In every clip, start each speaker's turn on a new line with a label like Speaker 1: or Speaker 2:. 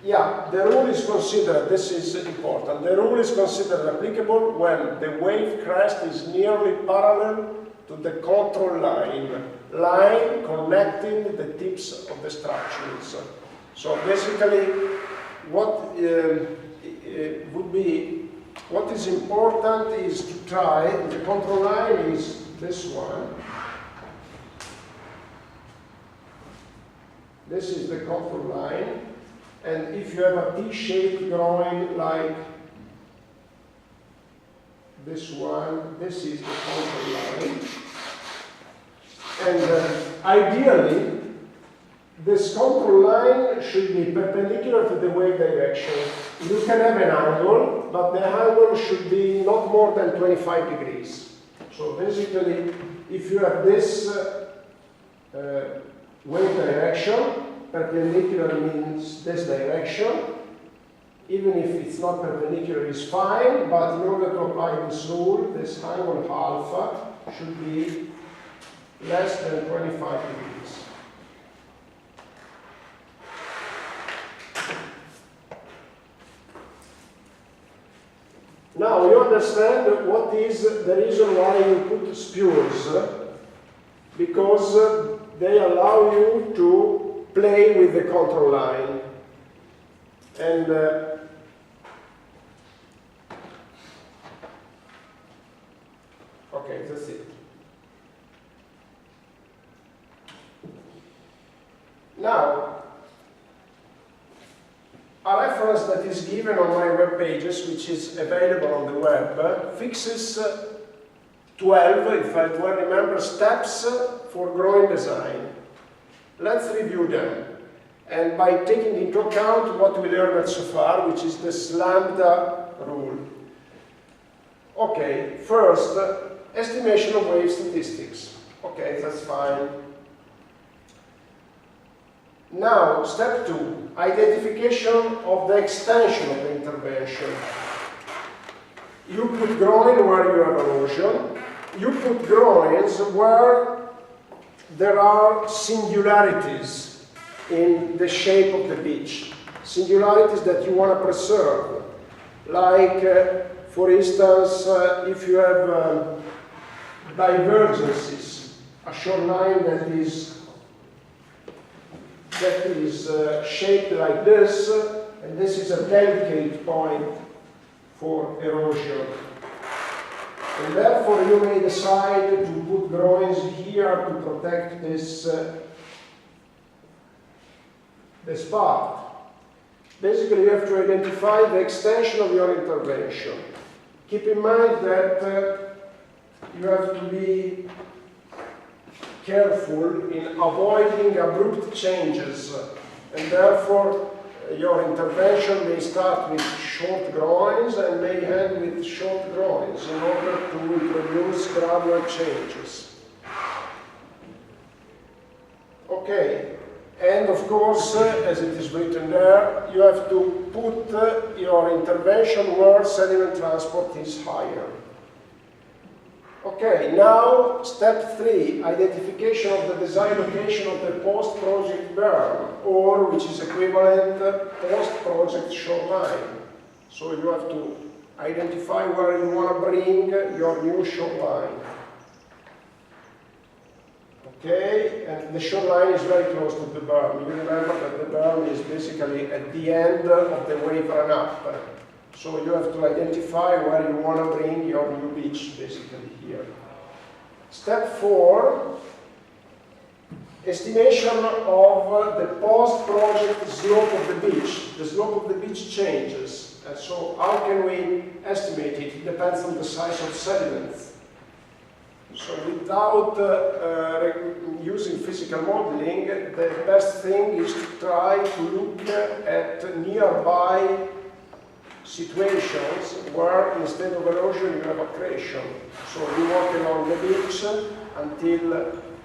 Speaker 1: Yeah, the rule is considered, this is important, the rule is considered applicable when the wave crest is nearly parallel to the control line connecting the tips of the structures. So basically, what what is important is to try, the control line is this one. This is the control line. And if you have a T-shaped groin like this one, this is the control line. And ideally, this control line should be perpendicular to the wave direction. You can have an angle, but the angle should be not more than 25 degrees. So basically, if you have this wave direction, perpendicular means this direction. Even if it's not perpendicular, it's fine, but in order to apply this rule, this angle alpha should be less than 25 degrees. Now you understand what is the reason why you put spures, because they allow you to play with the control line. And okay, that's it. Now, a reference that is given on my web pages, which is available on the web, fixes 12, if I well remember, steps for groin design. Let's review them, and by taking into account what we learned so far, which is this lambda rule. Okay, first, estimation of wave statistics. Okay, that's fine. Now, step 2, identification of the extension of the intervention. You put groin where you have erosion. You put groins where there are singularities in the shape of the beach, singularities that you want to preserve. Like, for instance, if you have divergences, a shoreline that is shaped like this, and this is a delicate point for erosion. And therefore, you may decide to put groins here to protect this part. Basically, you have to identify the extension of your intervention. Keep in mind that you have to be careful in avoiding abrupt changes, and therefore your intervention may start with short groins and may end with short groins in order to introduce gradual changes. Okay, and of course, as it is written there, you have to put your intervention where sediment transport is higher. Okay, now step 3, identification of the design location of the post-project berm, or which is equivalent post-project shoreline. So you have to identify where you want to bring your new shoreline. Okay, and the shoreline is very close to the berm. You remember that the berm is basically at the end of the wave run-up. So you have to identify where you want to bring your new beach, basically here. Step 4, estimation of the post-project slope of the beach. The slope of the beach changes. And so how can we estimate it? It depends on the size of sediments. So without using physical modeling, the best thing is to try to look at nearby situations where instead of erosion you have accretion. So you walk along the beach until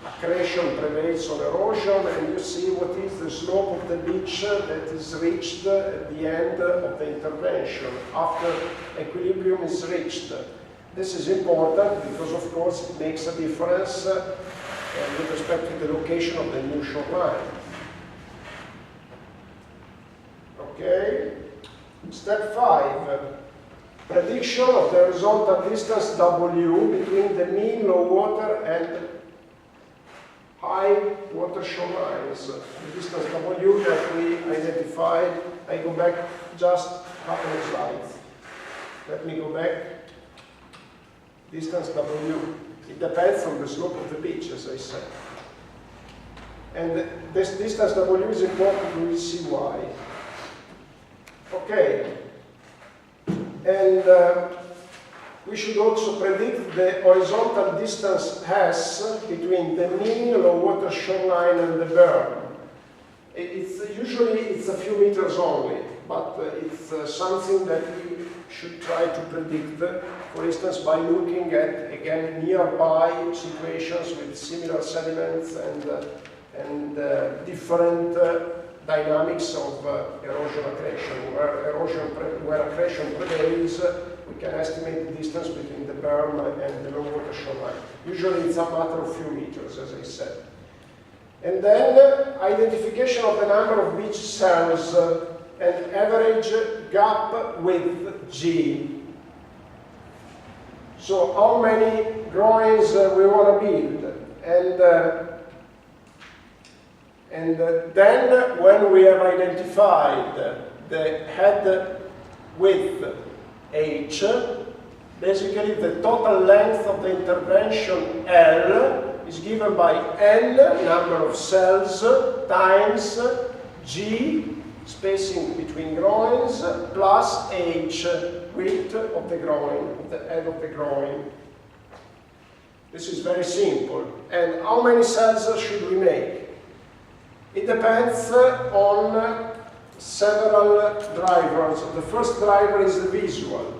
Speaker 1: accretion prevails on erosion, and you see what is the slope of the beach that is reached at the end of the intervention, after equilibrium is reached. This is important because, of course, it makes a difference with respect to the location of the new shoreline. Okay. Step 5, prediction of the horizontal distance W between the mean low water and high water shorelines. The distance W that we identified. I go back just a couple of slides. Let me go back. Distance W. It depends on the slope of the beach, as I said. And this distance W is important, we will see why. Okay. And we should also predict the horizontal distance S between the mean low water shoreline and the berm. Usually it's a few meters only, but it's something that we should try to predict, for instance, by looking at, again, nearby situations with similar sediments and different dynamics of erosion accretion. Where accretion prevails, we can estimate the distance between the berm and the low water shoreline. Usually it's a matter of few meters, as I said. And then identification of the number of beach cells and average gap width G. So how many groins we want to build. And then when we have identified the head width H, basically the total length of the intervention L is given by N, number of cells, times G, spacing between groins, plus H, width of the groin, of the head of the groin. This is very simple. And how many cells should we make? It depends on several drivers. The first driver is the visual.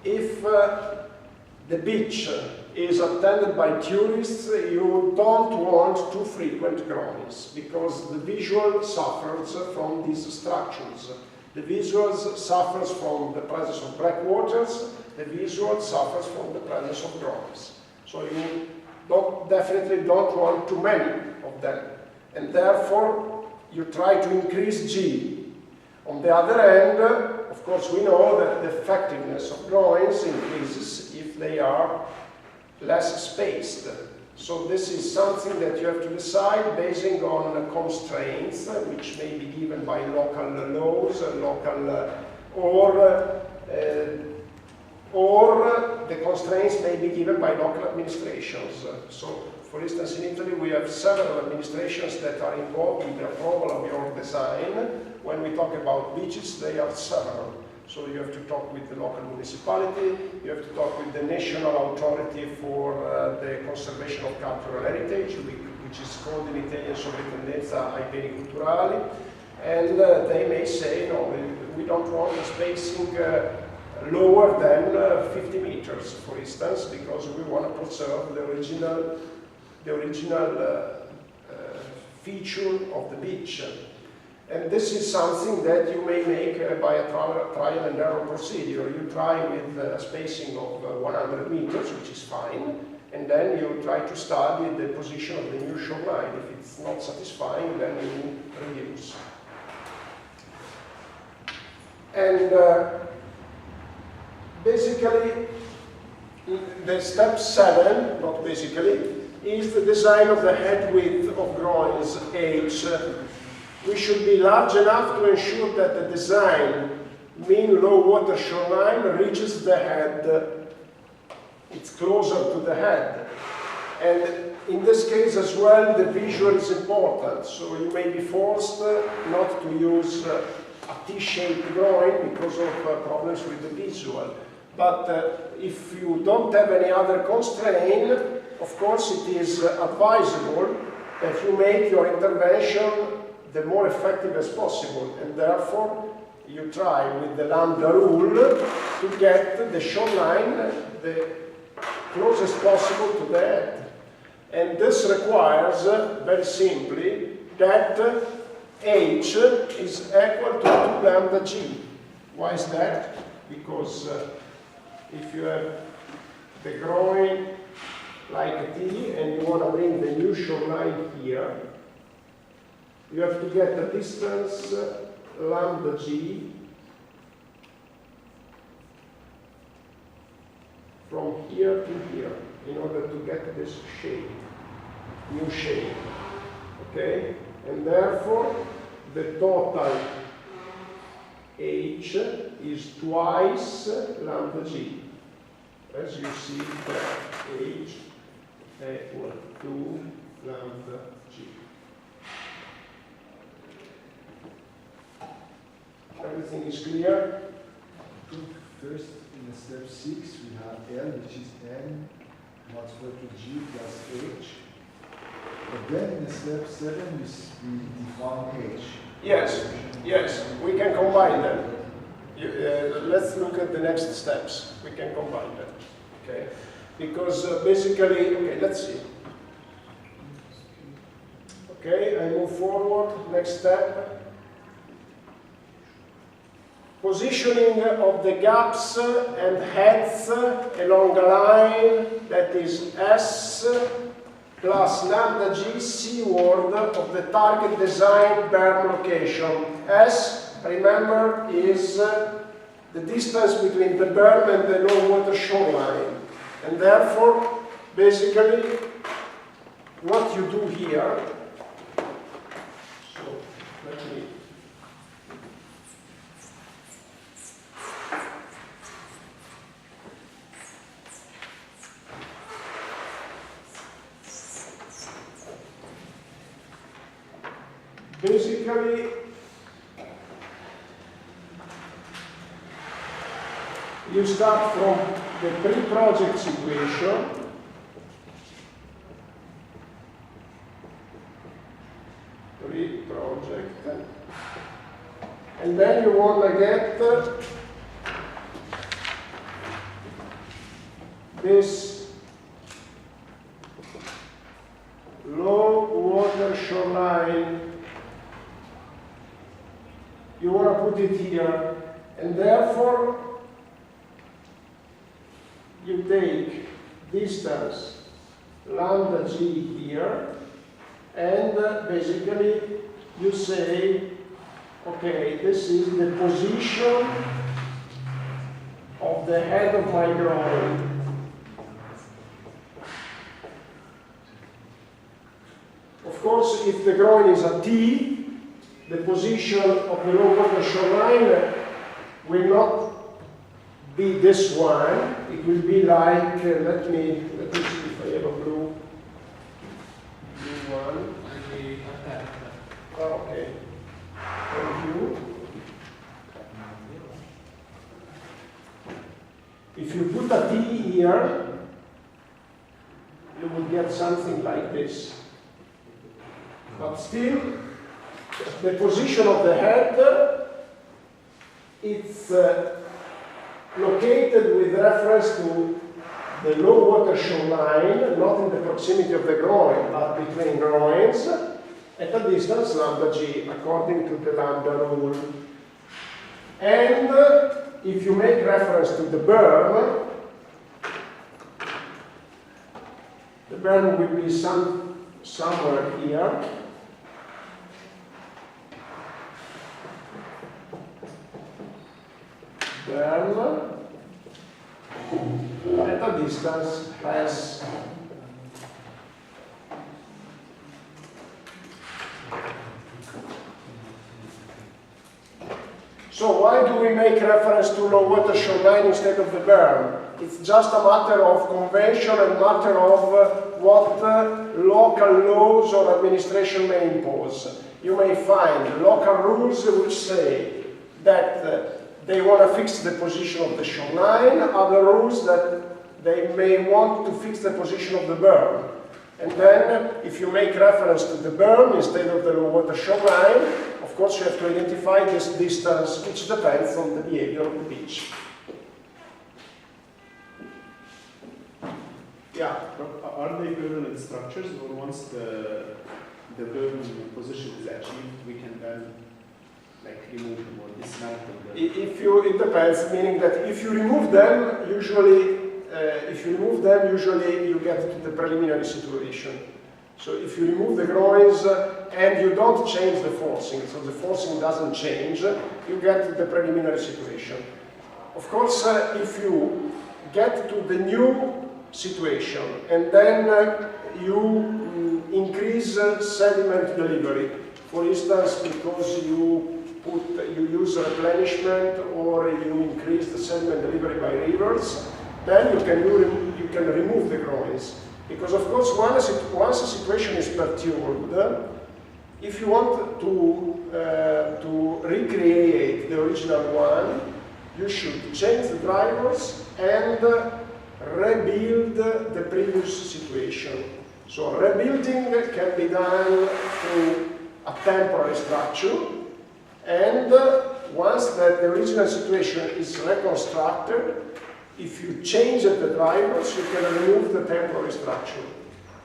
Speaker 1: If the beach is attended by tourists, you don't want too frequent groins, because the visual suffers from these structures. The visual suffers from the presence of breakwaters, the visual suffers from the presence of groins. So you definitely don't want too many of them. And therefore, you try to increase G. On the other hand, of course, we know that the effectiveness of groins increases if they are less spaced. So this is something that you have to decide basing on constraints, which may be given by local laws, or the constraints may be given by local administrations. So, for instance, in Italy we have several administrations that are involved in the approval of your design. When we talk about beaches, they are several. So you have to talk with the local municipality, you have to talk with the national authority for the conservation of cultural heritage, which is called in Italian Sovrintendenza ai Beni Culturali, and they may say, no, we don't want the spacing lower than 50 meters, for instance, because we want to preserve the original feature of the beach. And this is something that you may make by a trial and error procedure. You try with a spacing of 100 meters, which is fine, and then you try to study the position of the new shoreline. If it's not satisfying, then you reduce. And basically, the step 7, not basically, is the design of the head width of groins H. We should be large enough to ensure that the design mean low water shoreline reaches the head. It's closer to the head. And in this case as well, the visual is important. So you may be forced not to use a T-shaped groin because of problems with the visual. But if you don't have any other constraint, of course it is advisable that you make your intervention the more effective as possible, and therefore you try with the lambda rule to get the shoreline the closest possible to the head. And this requires, very simply, that H is equal to 2 lambda G. Why is that? Because if you have the groin like a T and you want to bring the new shoreline here, you have to get the distance lambda G here to here in order to get this shape, new shape. Okay? And therefore, the total H is twice lambda G. As you see, that H equal to lambda G. Everything is clear?
Speaker 2: First, in step 6, we have L, which is N multiplied to G plus H. But then in step 7, we define H.
Speaker 1: Yes, yes, we can combine them. Let's look at the next steps. We can combine them, okay? Because basically, okay, let's see. Okay, I move forward. Next step. Positioning of the gaps and heads along a line that is S plus lambda G seaward of the target design berm location. S, remember, is the distance between the berm and the low water shoreline. And therefore, basically, what you do here, so let me basically, you start from the pre-project situation. Pre-project. And then you want to get this low water shoreline. You want to put it here, and therefore you take distance lambda G here, and basically you say, okay, this is the position of the head of my groin. Of course, if the groin is a T, the position of the low water shoreline will not be this one. It will be like, let me see if I have a blue one. Oh, okay. Thank you. If you put a T here, you will get something like this. But still, the position of the head, it's located with reference to the low water shoreline, not in the proximity of the groin, but between groins, at a distance lambda G, according to the lambda rule. And if you make reference to the berm will be somewhere here. Berm at a distance S. So why do we make reference to low water shoreline instead of the berm? It's just a matter of convention and matter of what local laws or administration may impose. You may find local rules which say that they want to fix the position of the shoreline, other rules that they may want to fix the position of the berm. And then, if you make reference to the berm instead of the low water shoreline, of course you have to identify this distance, which depends on the behavior of the beach. Yeah?
Speaker 3: Are they permanent structures, or once the berm position is achieved, we can then remove them or dismantle them?
Speaker 1: It depends, meaning that if you remove them, usually you get to the preliminary situation. So if you remove the groins and you don't change the forcing, so the forcing doesn't change, you get to the preliminary situation. Of course, if you get to the new situation, and then you increase sediment delivery. For instance, because you use replenishment or you increase the sediment delivery by rivers, then you can remove the groins. Because of course, once a situation is perturbed, if you want to recreate the original one, you should change the drivers and rebuild the previous situation. So rebuilding can be done through a temporary structure, and once that the original situation is reconstructed, if you change the drivers, you can remove the temporary structure.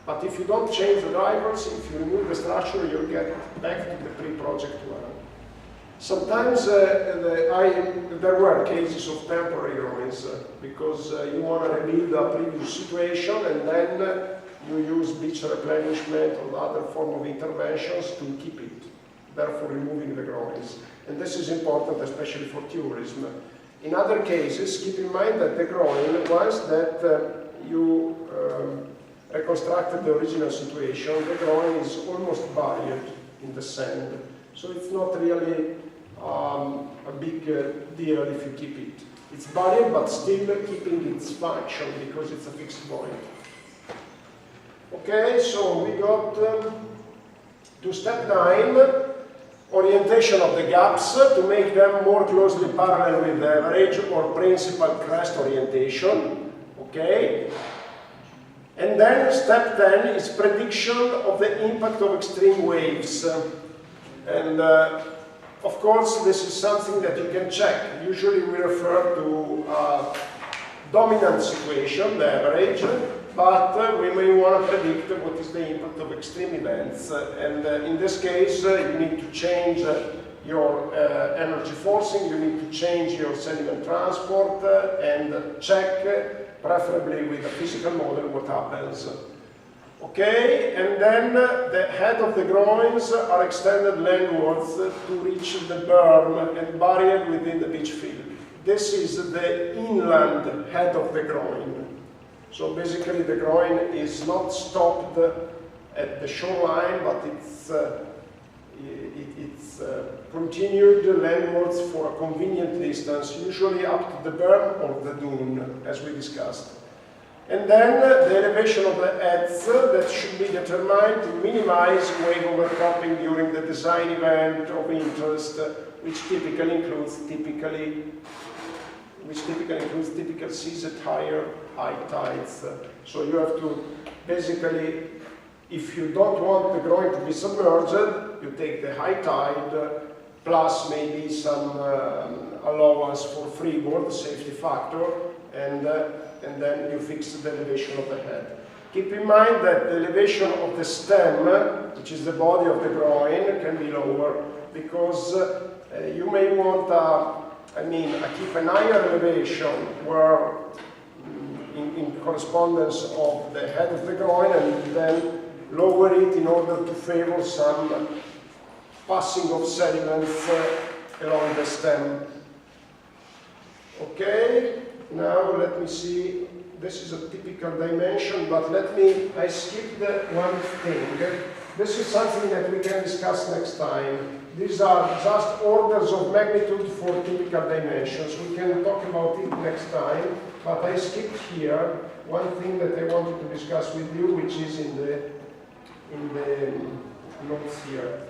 Speaker 1: But if you don't change the drivers, if you remove the structure, you get back to the pre-project one. Sometimes there were cases of temporary groins because you want to rebuild a previous situation, and then you use beach replenishment or other form of interventions to keep it, therefore removing the groins. And this is important, especially for tourism. In other cases, keep in mind that the groin, once that you reconstructed the original situation, the groin is almost buried in the sand. So it's not really a big deal if you keep it. It's buried, but still keeping its function because it's a fixed point. Okay, so we got to step 9. Orientation of the gaps to make them more closely parallel with the average or principal crest orientation. Okay? And then step 10 is prediction of the impact of extreme waves. And of course, this is something that you can check. Usually we refer to dominant situation, the average, but we may want to predict what is the impact of extreme events. And in this case, you need to change your energy forcing, you need to change your sediment transport, and check, preferably with a physical model, what happens. Okay, and then the head of the groins are extended landwards to reach the berm and buried within the beach field. This is the inland head of the groin. So basically the groin is not stopped at the shoreline, but it's continued landwards for a convenient distance, usually up to the berm or the dune, as we discussed. And then the elevation of the heads that should be determined to minimize wave overtopping during the design event of interest, which typically includes typical seas at higher high tides. So you have to basically, if you don't want the groin to be submerged, you take the high tide plus maybe some allowance for freeboard, safety factor, and then you fix the elevation of the head. Keep in mind that the elevation of the stem, which is the body of the groin, can be lower because you may want keep an higher elevation where in correspondence of the head of the groin, and then lower it in order to favor some passing of sediments along the stem. Okay, now let me see. This is a typical dimension, but I skipped one thing. This is something that we can discuss next time. These are just orders of magnitude for typical dimensions. We can talk about it next time, but I skipped here one thing that I wanted to discuss with you, which is in the notes here.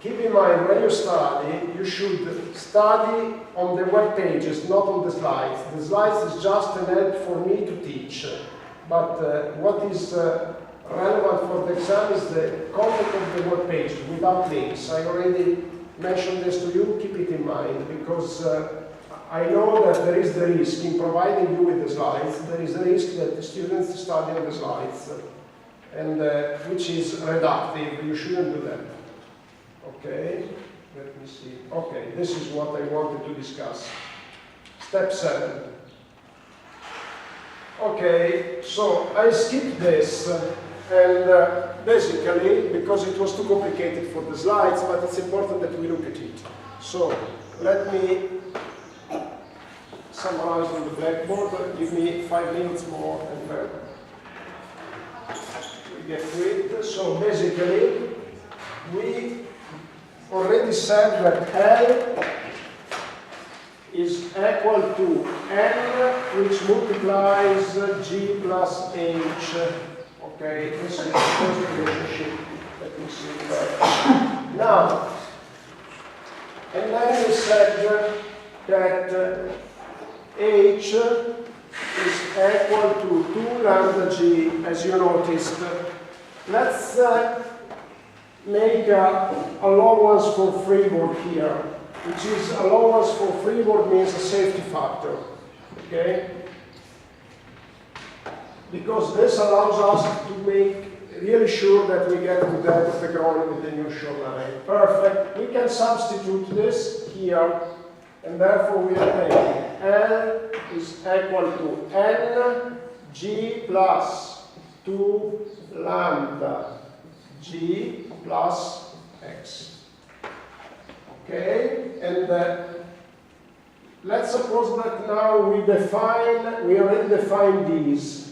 Speaker 1: Keep in mind, when you study, you should study on the web pages, not on the slides. The slides is just an help for me to teach. But what is relevant for the exam is the content of the web page without links. I already mentioned this to you, keep it in mind, because I know that there is the risk in providing you with the slides, there is a risk that the students study on the slides, and which is reductive. You shouldn't do that. Okay, let me see. Okay, this is what I wanted to discuss. Step 7. Okay, so I skipped this, and basically, because it was too complicated for the slides, but it's important that we look at it. So, let me summarized on the blackboard. Give me 5 minutes more and then we get quit. So basically, we already said that L is equal to N, which multiplies G plus H. Okay, this is the first relationship. Let me see that. Now, and then we said that H is equal to 2 lambda G, as you noticed. Let's make a allowance for freeboard here, which is allowance for freeboard means a safety factor, okay? Because this allows us to make really sure that we get to the depth of the ground with the new shoreline. Perfect. We can substitute this here, and therefore we are taking L is equal to N G plus 2 lambda G plus X. Okay? And let's suppose that now we already defined these.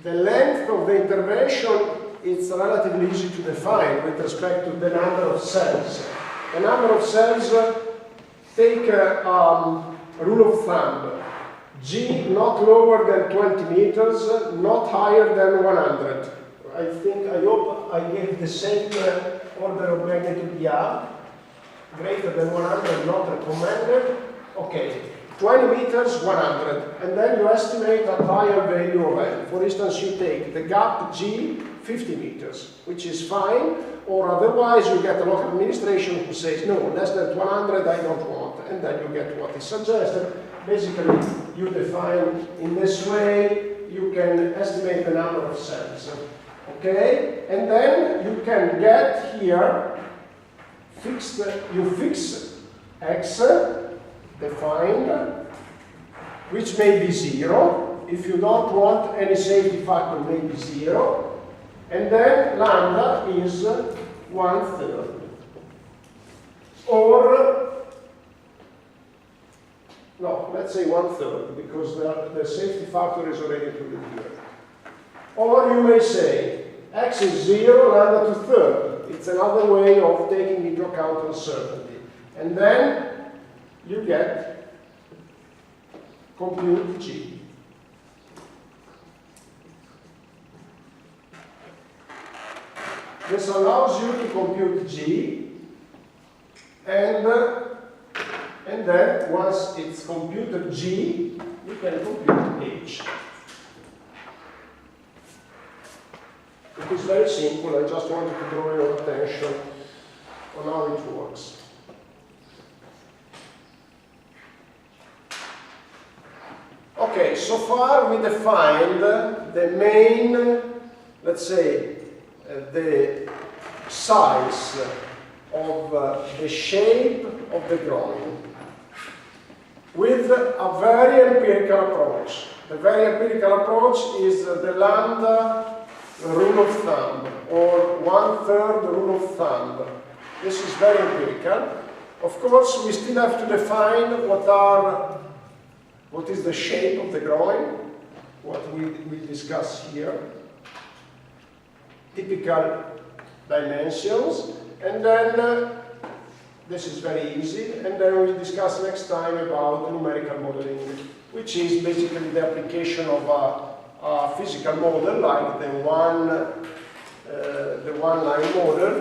Speaker 1: The length of the intervention is relatively easy to define with respect to the number of cells. The number of cells, take a rule of thumb. G not lower than 20 meters, not higher than 100. I hope I gave the same order of magnitude here. Greater than 100, not recommended. Okay, 20 meters, 100. And then you estimate a higher value of N. For instance, you take the gap G, 50 meters, which is fine. Or otherwise, you get a lot of administration who says, no, less than 100 I don't want. And then you get what is suggested. Basically, you define in this way, you can estimate the number of cells. Okay? And then you can get here, you fix X, defined, which may be 0. If you don't want any safety factor, maybe 0. And then lambda is 1/3. Or, no, let's say 1/3, because the safety factor is already included here. Or you may say, X is 0, lambda 2/3. It's another way of taking into account uncertainty. And then you get compute G. This allows you to compute G, and then once it's computed G, you can compute H. It is very simple. I just wanted to draw your attention on how it works. Okay, so far we defined the main, let's say, the size of the shape of the groin with a very empirical approach. The very empirical approach is the lambda rule of thumb, or 1/3 rule of thumb. This is very empirical. Of course, we still have to define what is the shape of the groin, what we discuss here, typical dimensions, and then this is very easy, and then we discuss next time about numerical modeling, which is basically the application of a physical model like the one-line model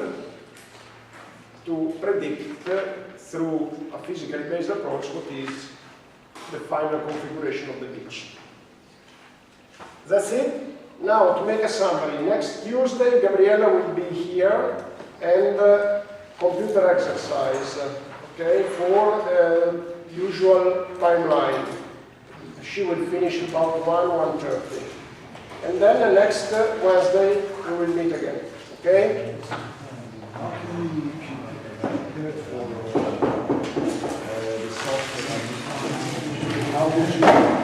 Speaker 1: to predict through a physically based approach what is the final configuration of the beach. That's it. Now, to make a summary, next Tuesday, Gabriella will be here and computer exercise, okay, for usual timeline. She will finish about 1:30. And then the next Wednesday, we will meet again, okay?
Speaker 2: How would you